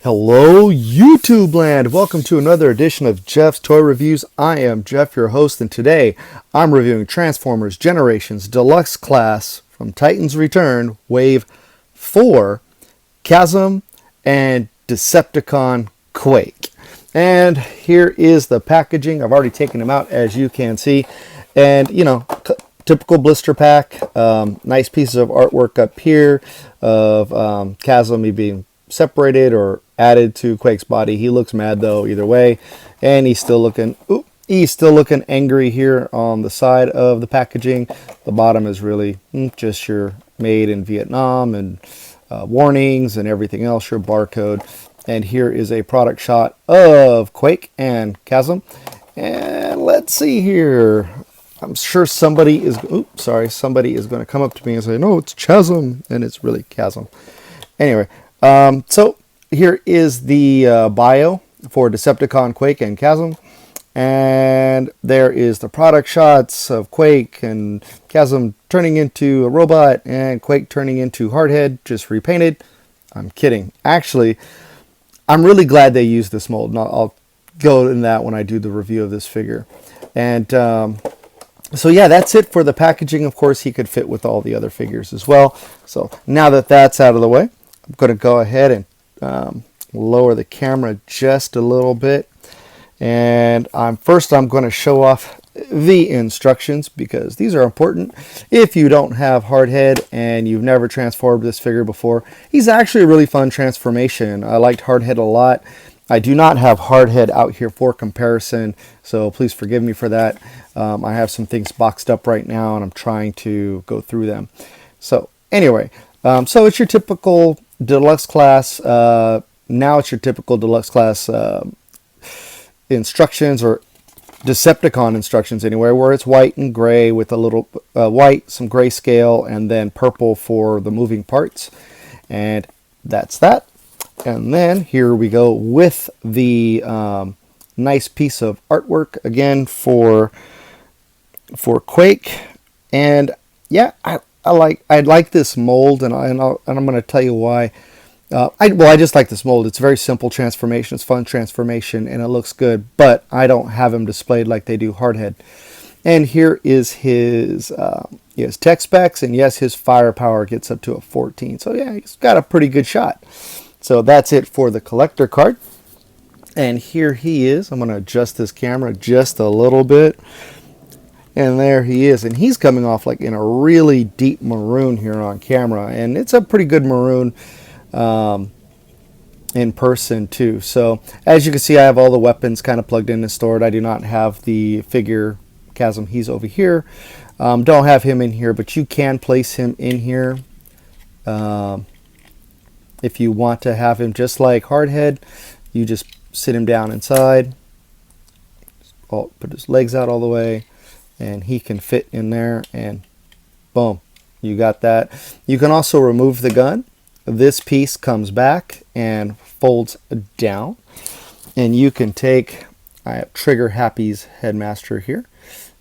Hello YouTube land! Welcome to another edition of Jeff's Toy Reviews. I am Jeff, your host, and today I'm reviewing Transformers Generations Deluxe Class from Titans Return Wave 4, Chasm, and Decepticon Quake. And here is the packaging. I've already taken them out, as you can see. And, you know, typical blister pack. Nice pieces of artwork up here of Chasm being separated or added to Quake's body. He looks mad though either way, and he's still looking angry here on the side of the packaging. The bottom is really just your made in Vietnam and warnings and everything else, your barcode. And here is a product shot of Quake and Chasm. And let's see here. I'm sure somebody is going to come up to me and say, no, it's Chasm, and it's really Chasm. Anyway, so here is the bio for Decepticon, Quake, and Chasm. And there is the product shots of Quake and Chasm turning into a robot and Quake turning into Hardhead, just repainted. I'm kidding. Actually, I'm really glad they used this mold. And I'll go in that when I do the review of this figure. And so yeah, that's it for the packaging. Of course, he could fit with all the other figures as well. So now that that's out of the way, I'm going to go ahead and lower the camera just a little bit. And first I'm going to show off the instructions, because these are important if you don't have Hardhead and you've never transformed this figure before. He's actually a really fun transformation. I liked Hardhead a lot. I do not have Hardhead out here for comparison, so please forgive me for that. I have some things boxed up right now and I'm trying to go through them. So anyway, so it's your typical deluxe class. Now it's your typical deluxe class instructions, or Decepticon instructions anyway, where it's white and gray with a little white, some grayscale, and then purple for the moving parts. And that's that. And then here we go with the nice piece of artwork again for Quake. And yeah, I like this mold, and I'm going to tell you why. I just like this mold. It's a very simple transformation. It's fun transformation, and it looks good. But I don't have him displayed like they do Hardhead. And here is his tech specs, and yes, his firepower gets up to a 14. So yeah, he's got a pretty good shot. So that's it for the collector card. And here he is. I'm going to adjust this camera just a little bit. And there he is. And he's coming off like in a really deep maroon here on camera. And it's a pretty good maroon in person too. So as you can see, I have all the weapons kind of plugged in and stored. I do not have the figure Chasm. He's over here. Don't have him in here, but you can place him in here. If you want to have him just like Hardhead, you just sit him down inside, put his legs out all the way, and he can fit in there, and boom, you got that. You can also remove the gun. This piece comes back and folds down, and you can take, I have Trigger Happy's Headmaster here,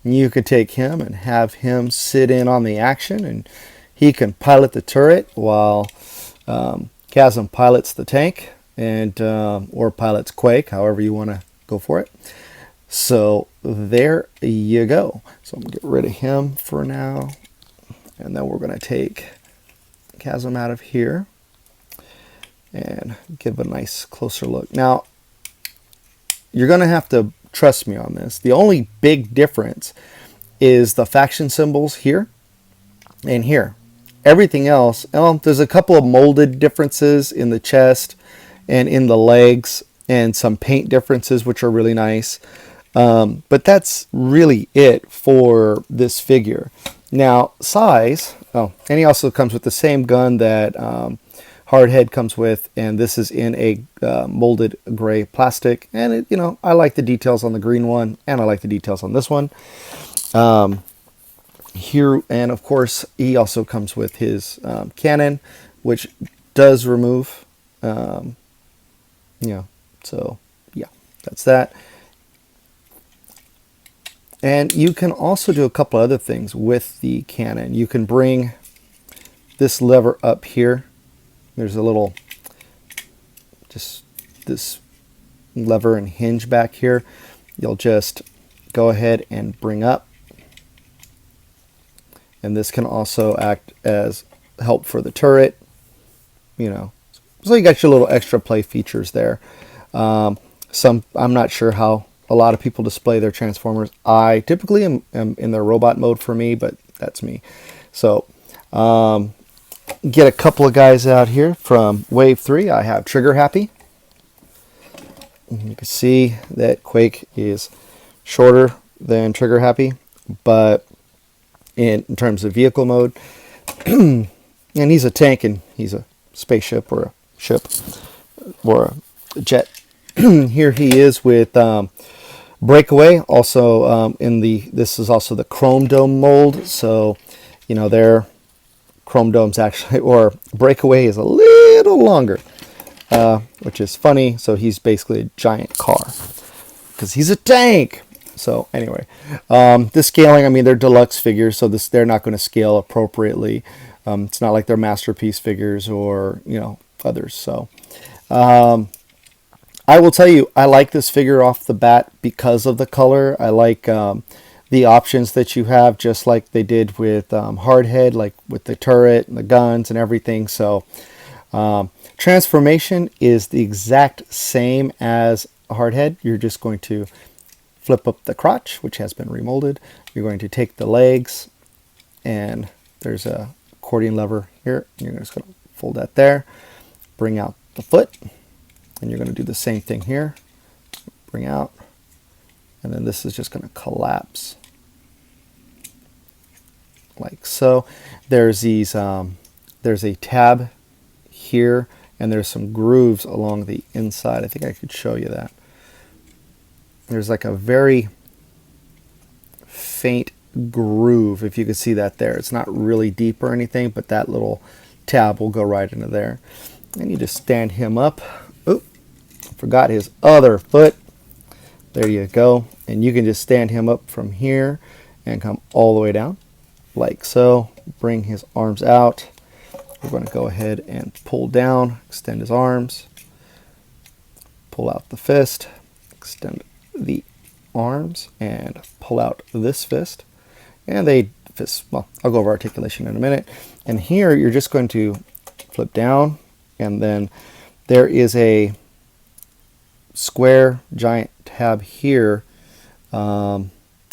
and you could take him and have him sit in on the action, and he can pilot the turret while Chasm pilots the tank, and or pilots Quake, however you want to go for it. So there you go. So I'm going to get rid of him for now, and then we're going to take Chasm out of here and give a nice closer look. Now, you're going to have to trust me on this. The only big difference is the faction symbols here and here. Everything else, there's a couple of molded differences in the chest and in the legs, and some paint differences which are really nice. But that's really it for this figure. Now, size, and he also comes with the same gun that Hardhead comes with, and this is in a molded gray plastic. And I like the details on the green one, and I like the details on this one. Here, and of course, he also comes with his cannon, which does remove, so yeah, that's that. And you can also do a couple other things with the cannon. You can bring this lever up here. There's a little, just this lever and hinge back here, you'll just go ahead and bring up. And this can also act as help for the turret, you know. So you got your little extra play features there. I'm not sure how a lot of people display their Transformers. I typically am in their robot mode for me, but that's me. So get a couple of guys out here from Wave 3. I have Trigger Happy. You can see that Quake is shorter than Trigger Happy, but in terms of vehicle mode, and he's a tank and he's a spaceship or a ship or a jet. Here he is with Breakaway, also this is also the Chrome Dome mold, so you know their Chrome Domes actually, or Breakaway is a little longer, which is funny. So he's basically a giant car because he's a tank. So anyway, the scaling, I mean, they're deluxe figures, so they're not going to scale appropriately. It's not like they're masterpiece figures or, you know, others. So I will tell you, I like this figure off the bat because of the color. I like the options that you have, just like they did with Hardhead, like with the turret and the guns and everything. So transformation is the exact same as Hardhead. You're just going to flip up the crotch, which has been remolded. You're going to take the legs, and there's a accordion lever here. You're just going to fold that there, bring out the foot, and you're going to do the same thing here. Bring out, and then this is just going to collapse like so. There's these there's a tab here, and there's some grooves along the inside. I think I could show you that. There's like a very faint groove, if you could see that there. It's not really deep or anything, but that little tab will go right into there. And you just stand him up. Oop, forgot his other foot. There you go. And you can just stand him up from here and come all the way down like so. Bring his arms out. We're going to go ahead and pull down, extend his arms, pull out the fist, extend the arms, and pull out this fist. And well, I'll go over articulation in a minute. And here you're just going to flip down, and then there is a square giant tab here.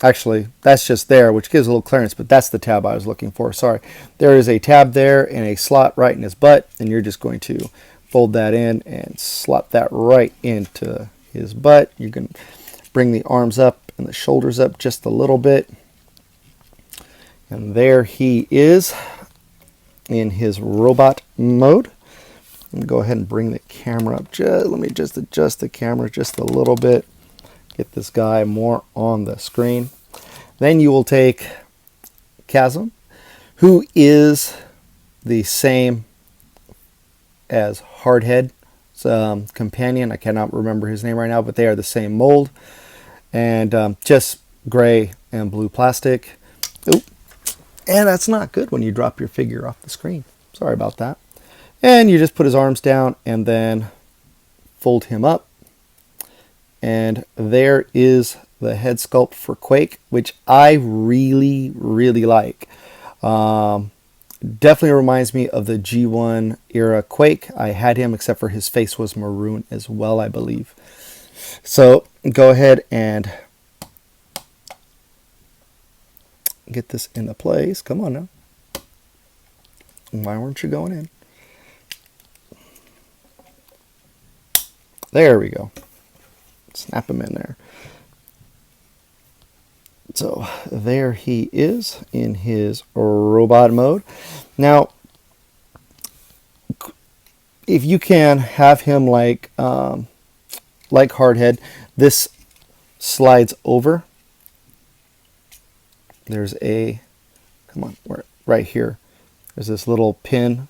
Actually, that's just there, which gives a little clearance, but that's the tab I was looking for. Sorry. There is a tab there and a slot right in his butt, and you're just going to fold that in and slot that right into his butt. You can bring the arms up and the shoulders up just a little bit. And there he is in his robot mode. Go ahead and bring the camera up. Let me just adjust the camera just a little bit. Get this guy more on the screen. Then you will take Chasm, who is the same as Hardhead's companion. I cannot remember his name right now, but they are the same mold. And just gray and blue plastic. Oop. And that's not good when you drop your figure off the screen. Sorry about that. And you just put his arms down and then fold him up. And there is the head sculpt for Quake, which I really, really like. Definitely reminds me of the G1 era Quake. I had him, except for his face was maroon as well, I believe. So go ahead and get this into place. Come on now. Why weren't you going in? There we go. Snap him in there. So there he is in his robot mode. Now, if you can have him like Hardhead, this slides over. There's come on, right here. There's this little pin,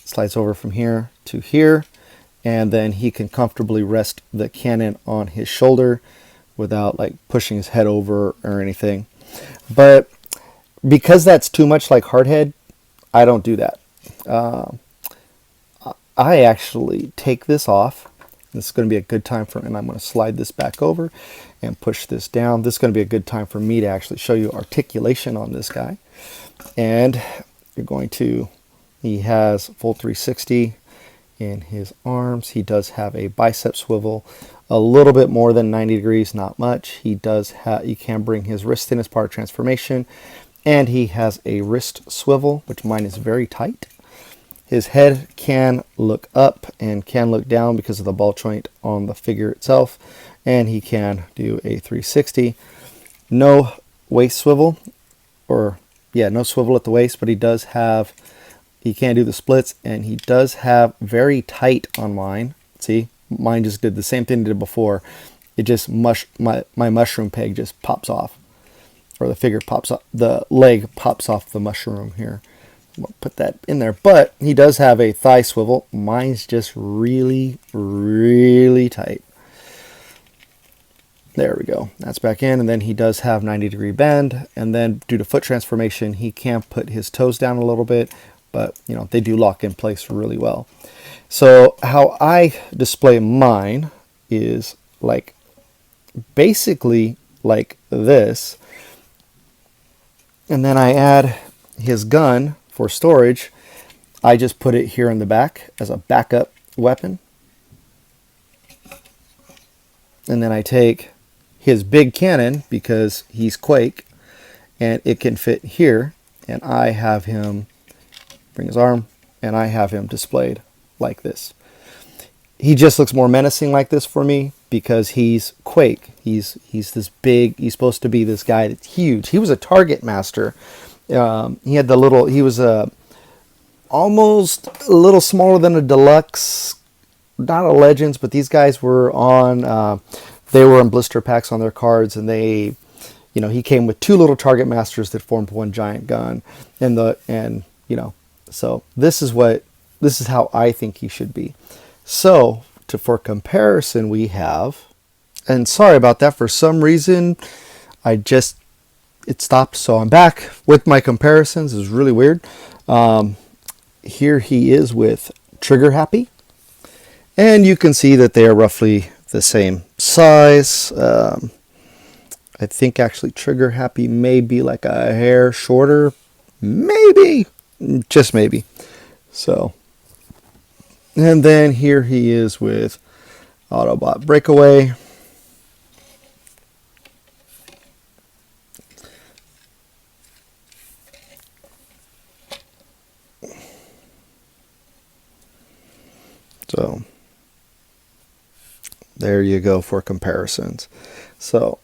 slides over from here to here, and then he can comfortably rest the cannon on his shoulder without like pushing his head over or anything. But because that's too much like Hardhead, I don't do that. I actually take this off This is going to be a good time for, and I'm going to slide this back over and push this down. This is going to be a good time for me to actually show you articulation on this guy. And you're going to, he has full 360 in his arms. He does have a bicep swivel, a little bit more than 90 degrees, not much. He does have, you can bring his wrist in as part of transformation, and he has a wrist swivel, which mine is very tight. His head can look up and can look down because of the ball joint on the figure itself, and he can do a 360. No waist swivel, or yeah, no swivel at the waist, but he does have, he can do the splits, and he does have very tight on mine. See, mine just did the same thing it did before. It just my mushroom peg just pops off, or the figure pops off, the leg pops off the mushroom here. I'll put that in there, but he does have a thigh swivel. Mine's just really, really tight. There we go. That's back in, and then he does have 90-degree bend, and then due to foot transformation, he can put his toes down a little bit, but you know, they do lock in place really well. So how I display mine is like basically like this, and then I add his gun for storage. I just put it here in the back as a backup weapon, and then I take his big cannon because he's Quake, and it can fit here, and I have him bring his arm, and I have him displayed like this. He just looks more menacing like this for me because he's Quake. He's this big. He's supposed to be this guy that's huge. He was a target master. He had the little. He was almost a little smaller than a deluxe, not a Legends, but these guys were on. They were in blister packs on their cards, and they, you know, he came with two little target masters that formed one giant gun, and you know, so this is how I think he should be. So for comparison, we have, and sorry about that, for some reason it stopped, so I'm back with my comparisons. It was really weird. Here he is with Trigger Happy, and you can see that they are roughly the same size. I think actually Trigger Happy may be like a hair shorter, maybe, just maybe. So, and then here he is with Autobot Breakaway. So there you go for comparisons. So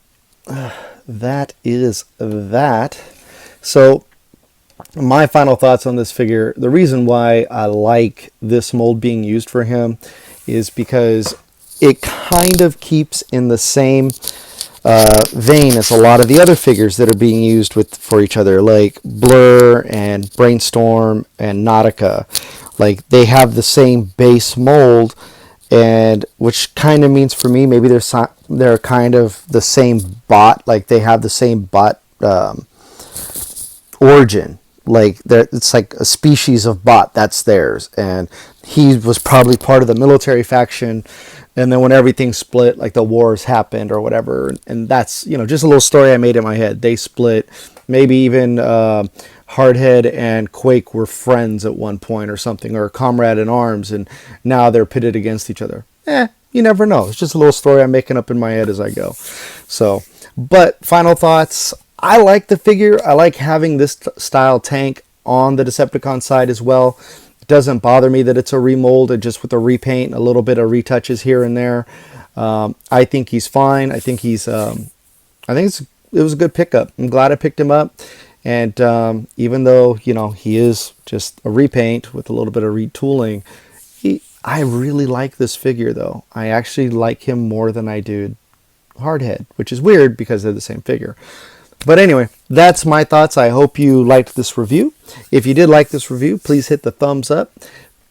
that is that. So my final thoughts on this figure, the reason why I like this mold being used for him is because it kind of keeps in the same vein as a lot of the other figures that are being used for each other, like Blur and Brainstorm and Nautica. Like, they have the same base mold, and which kind of means for me maybe they're kind of the same bot. Like, they have the same bot origin. Like, it's like a species of bot that's theirs, and he was probably part of the military faction, and then when everything split, like the wars happened or whatever, and that's, you know, just a little story I made in my head. They split. Maybe even Hardhead and Quake were friends at one point or something, or comrade in arms, and now they're pitted against each other. You never know. It's just a little story I'm making up in my head as I go. So, but final thoughts. I like the figure. I like having this style tank on the Decepticon side as well. It doesn't bother me that it's a remold, and just with a repaint, a little bit of retouches here and there. I think he's fine. I think he's. I think it was a good pickup. I'm glad I picked him up. And even though, you know, he is just a repaint with a little bit of retooling, I really like this figure, though. I actually like him more than I do Hardhead, which is weird because they're the same figure. But anyway, that's my thoughts. I hope you liked this review. If you did like this review, please hit the thumbs up.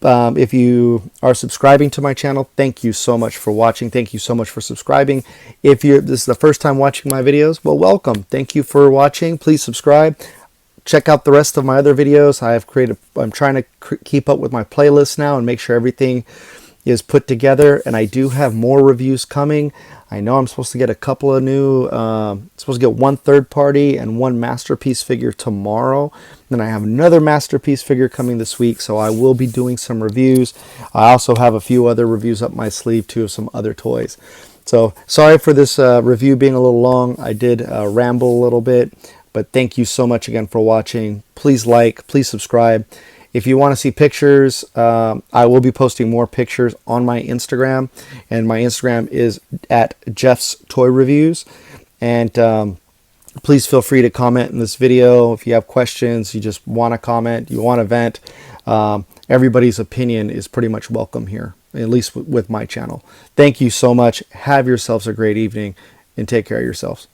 If you are subscribing to my channel, thank you so much for watching. Thank you so much for subscribing. If this is the first time watching my videos, well, welcome. Thank you for watching. Please subscribe. Check out the rest of my other videos. I'm trying to keep up with my playlist now and make sure everything is put together, and I do have more reviews coming. I know I'm supposed to get a couple of new, supposed to get one third party and one masterpiece figure tomorrow. Then I have another masterpiece figure coming this week, so I will be doing some reviews. I also have a few other reviews up my sleeve too of some other toys. So sorry for this review being a little long. I did ramble a little bit, but thank you so much again for watching. Please like, please subscribe. If you want to see pictures, I will be posting more pictures on my Instagram, and my Instagram is at Jeff's Toy Reviews. And please feel free to comment in this video if you have questions, you just want to comment, you want to vent. Everybody's opinion is pretty much welcome here, at least with my channel. Thank you so much. Have yourselves a great evening, and take care of yourselves.